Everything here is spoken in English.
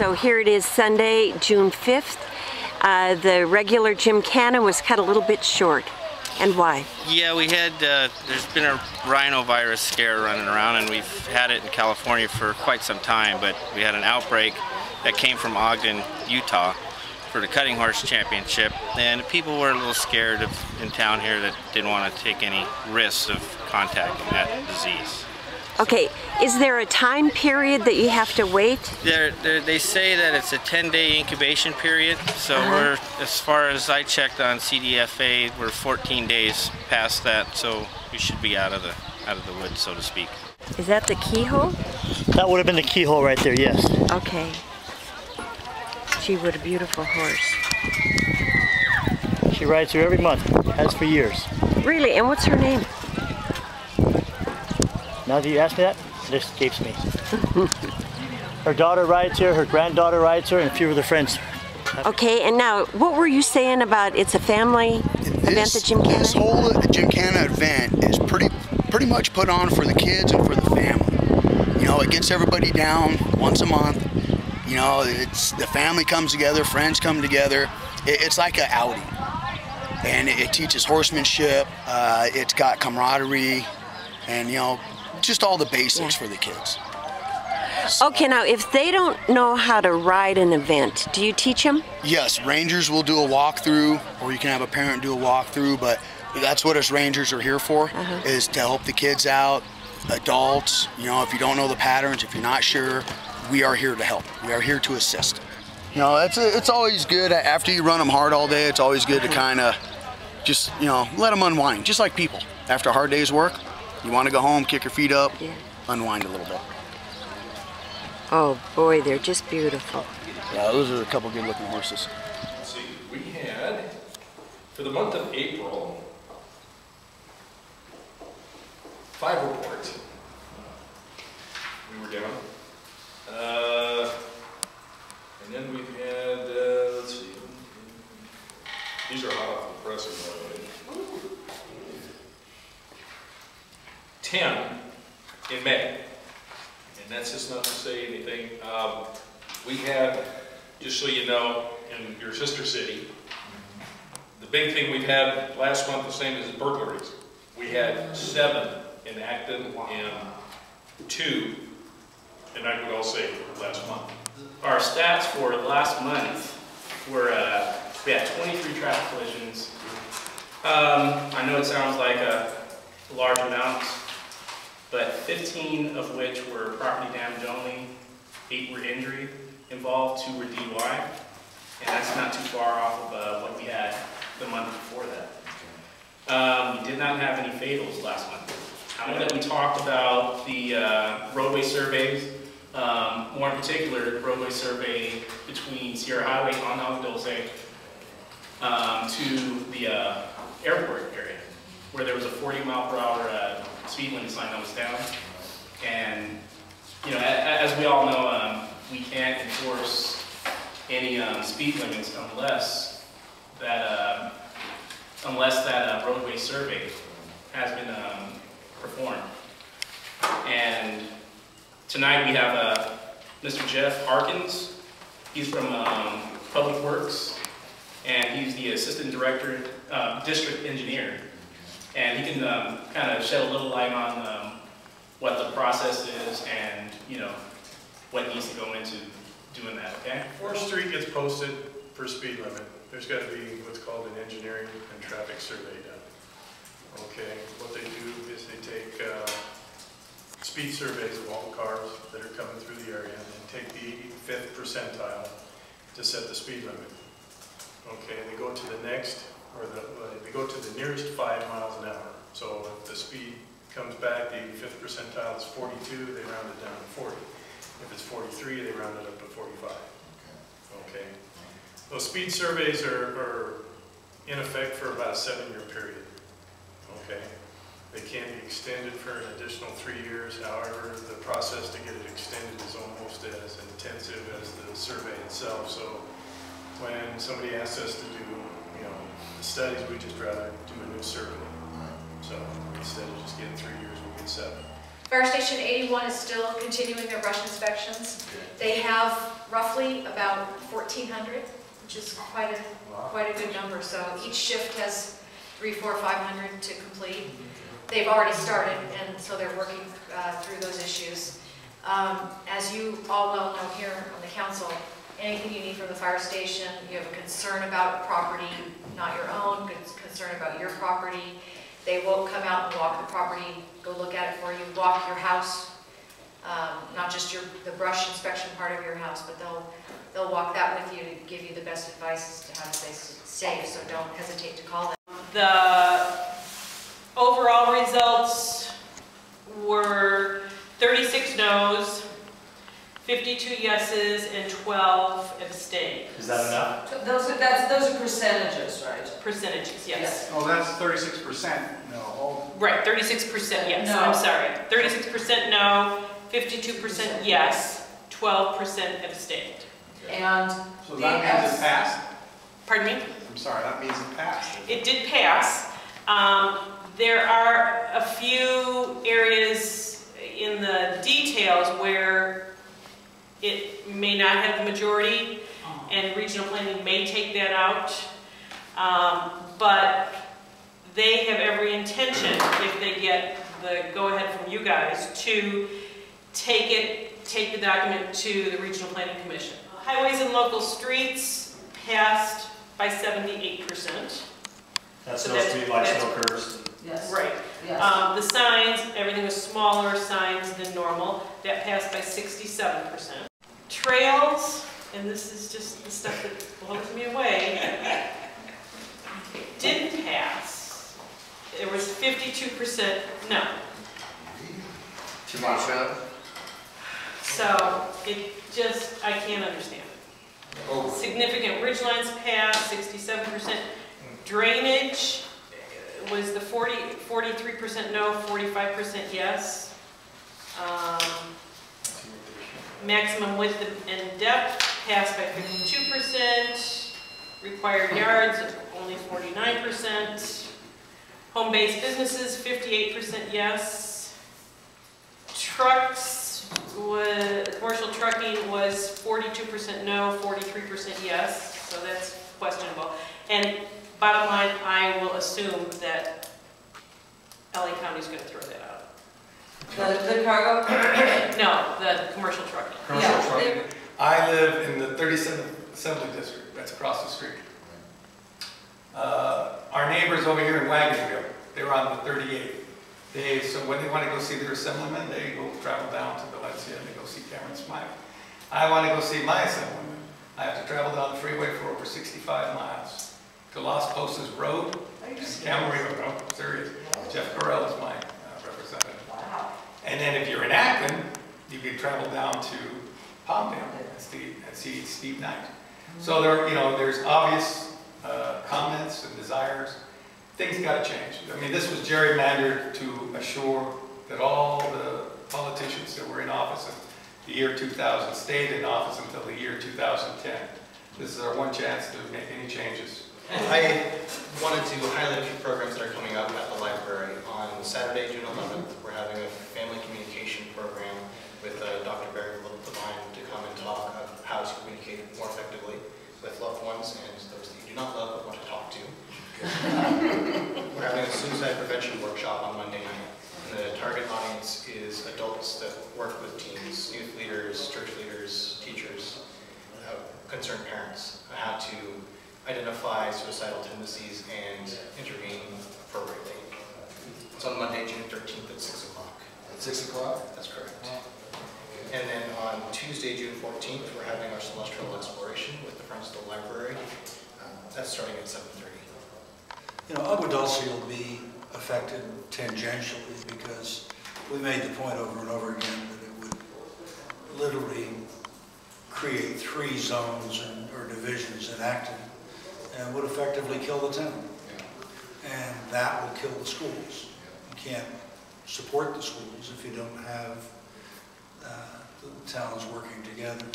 So here it is, Sunday, June 5th. The regular Gymkhana was cut a little bit short. And why? Yeah, we had, there's been a rhinovirus scare running around, and we've had it in California for quite some time, but we had an outbreak that came from Ogden, Utah for the Cutting Horse Championship, and people were a little scared in town here that didn't want to take any risks of contacting that disease. Okay, is there a time period that you have to wait? They say that it's a 10-day incubation period, so we're, as far as I checked on CDFA, we're 14 days past that, so we should be out of the woods, so to speak. Is that the keyhole? That would have been the keyhole right there, yes. Okay. Gee, what a beautiful horse. She rides here every month, has for years. Really? And what's her name? Now that you ask me that, it escapes me. Her daughter rides here, her granddaughter rides here, and a few of their friends. Okay, and now, what were you saying about it's a family event, the Gymkhana? This whole Gymkhana event is pretty much put on for the kids and for the family. You know, it gets everybody down once a month. You know, the family comes together, friends come together. It's like an outing. And it teaches horsemanship, it's got camaraderie, and, you know, just all the basics for the kids. So, okay, now if they don't know how to ride an event, do you teach them? Yes, rangers will do a walkthrough, or you can have a parent do a walkthrough, but that's what us rangers are here for, is to help the kids out, adults. You know, if you don't know the patterns, if you're not sure, we are here to help. We are here to assist. You know, it's always good, after you run them hard all day, it's always good to kind of just, you know, let them unwind, just like people. After a hard day's work, you want to go home, kick your feet up, unwind a little bit. Oh boy, they're just beautiful. Yeah, those are a couple good looking horses. Let's see, we had, for the month of April, 5 reports. We were down. And then we've had, let's see, these are hot off the presser, by the way. 10 in May, and that's just not to say anything. We had, just so you know, in your sister city, the big thing we've had last month, the same as burglaries. We had 7 in Acton and 2 in Agua Dulce last month. Our stats for last month were, we had 23 traffic collisions. I know it sounds like a large amount, but 15 of which were property damage only, 8 were injury involved, 2 were DUI, and that's not too far off of what we had the month before that. We did not have any fatals last month. I know that we talked about the roadway surveys, more in particular, the roadway survey between Sierra Highway on Agua Dulce to the airport area, where there was a 40-mile-per-hour speed limit sign that was down. And, you know, as we all know, we can't enforce any speed limits unless that roadway survey has been performed. And tonight we have Mr. Jeff Harkins. He's from Public Works, and he's the Assistant Director, District Engineer. And he can kind of shed a little light on what the process is and, you know, what needs to go into doing that, okay? Before a street gets posted for speed limit, there's got to be what's called an engineering and traffic survey done. Okay, what they do is they take speed surveys of all the cars that are coming through the area and take the 85th percentile to set the speed limit. Okay, they go to the next, or they go to the nearest 5 miles an hour. So if the speed comes back, the 85th percentile is 42, they round it down to 40. If it's 43, they round it up to 45. Okay. Those speed surveys are in effect for about a 7-year period. Okay. They can be extended for an additional 3 years. However, the process to get it extended is almost as intensive as the survey itself. So when somebody asks us to do, you know, the studies, we just rather do a new survey. So instead of just getting 3 years, we'll get 7. Fire Station 81 is still continuing their brush inspections. They have roughly about 1,400, which is quite a good number. So each shift has 300, 400, 500 to complete. They've already started, and so they're working through those issues. As you all well know here on the council, anything you need from the fire station, you have a concern about property, not your own, concern about your property, they will come out and walk the property, go look at it for you, walk your house, not just the brush inspection part of your house, but they'll walk that with you to give you the best advice as to how to stay safe, so don't hesitate to call them. The overall results were 36 no's, 52 yeses, and 12 abstained. Is that enough? So those are percentages, right? Percentages, yes. Oh, that's 36%. No. Right, 36% yes. No. I'm sorry. 36% no, 52% yes, 12% abstained. And So that means it passed? Pardon me? I'm sorry, that means it passed. It did pass. There are a few areas in the details where it may not have the majority, and regional planning may take that out. But they have every intention, if they get the go-ahead from you guys, to take the document to the Regional Planning Commission. Highways and local streets passed by 78%. That's So no street lights, no curbs. yes. Right. Yes. The signs, everything was smaller signs than normal. That passed by 67%. Trails, and this is just the stuff that blows me away, didn't pass. There was 52% no. Too much, huh? So it just, I can't understand it. Oh. Significant ridge lines passed, 67%. Drainage was the 43% no, 45% yes. Maximum width and depth passed by 52%. Required yards, only 49%. Home-based businesses, 58% yes. Trucks, commercial trucking was 42% no, 43% yes, so that's questionable. And bottom line, I will assume that LA County is going to throw that out. The cargo? No, the commercial trucking. Commercial trucking. I live in the 37th Assembly District, that's across the street. Our neighbors over here in Wagonville, they're on the 38th. So when they want to go see their assemblyman, they go travel down to Valencia and they go see Cameron Smiley. I want to go see my assemblyman. I have to travel down the freeway for over 65 miles to Las Posas Road and Camarillo. No, serious. Jeff Correll is my representative. Wow. And then if you're in Acton, you can travel down to Palmdale and see Steve Knight. So there's obvious comments and desires. Things got to change. I mean, this was gerrymandered to assure that all the politicians that were in office in the year 2000 stayed in office until the year 2010. This is our one chance to make any changes. I wanted to highlight a few programs that are coming up at the library. On Saturday, June 11th, we're having a family communication program with Dr. Barry Levine to come and talk about how to communicate more effectively with loved ones and those that you do not love but want to talk to. We're having a suicide prevention workshop on Monday night. The target audience is adults that work with teens, youth leaders, church leaders, teachers, concerned parents, on how to identify suicidal tendencies and intervene appropriately. It's on Monday, June 13th at 6 o'clock. At 6 o'clock? That's correct. And then on Tuesday, June 14th, we're having our celestial exploration with the Friends of the Library. That's starting at 7:30. You know, Agua Dulce will be affected tangentially because we made the point over and over again that it would literally create 3 zones or divisions in Acton and would effectively kill the town. And that will kill the schools. You can't support the schools if you don't have the towns working together.